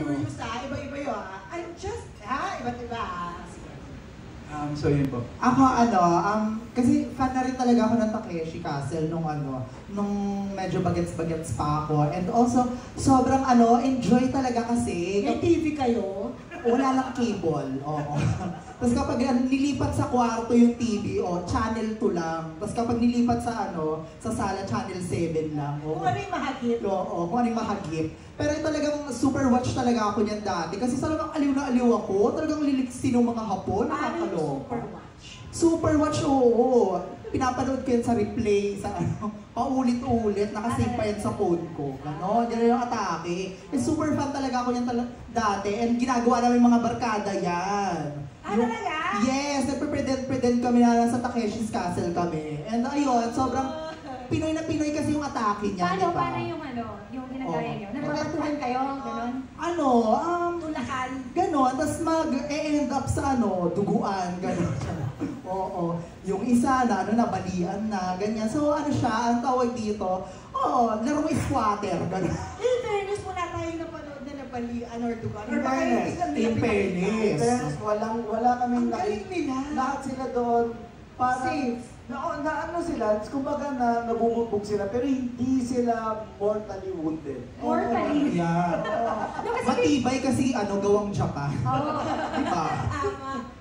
curious iba-iba yun I'm just, iba't iba So yun po. Ako kasi fan na rin talaga ako ng Takeshi Castle nung medyo bagets-bagets pa ako. And also, sobrang enjoy talaga kasi. May TV kayo? Wala lang cable, oo. Tapos kapag nilipat sa kwarto yung TV, channel 2 lang. Tapos kapag nilipat sa sa sala, channel 7 lang. Kung ano yung mahagip? Oo, kung ano yung mahagip. Pero talagang super watch talaga ako niyan dati. Kasi talagang aliw na aliw ako. Talagang liliksi ng mga Hapon. Nakakaloka. Super watch? Super watch, oo. Pinapanood ko yan sa replay, sa paulit-ulit, nakasave pa yan sa phone ko. Yan yung atake. Super fan talaga ako yan dati. And ginagawa namin mga barkada yan. Talaga? Yes, nagpe-pretend kami na nasa Takeshi's Castle kami. And ayun, sobrang Pinoy na Pinoy kasi yung atake niya, Paano? di ba? Paano yung ginagaya niyo? Nagpapatuhan kayo? Ganon? Tulakan. Ganon, tapos mag-e-end up sa duguan, ganon. Oo, yung isa na nabalian na, ganyan. So siya, ang tawag dito, larong squatter, ganon. In fairness, wala tayong napanood na nabalian or dugan. In fairness. Wala kaming galing nila. Lahat sila doon. Safe. Sila, kumbaga nabubugbog sila, pero hindi sila mortally wounded. Mortally? Yeah. Matibay kasi gawang Japan. Oo. Diba? Tama.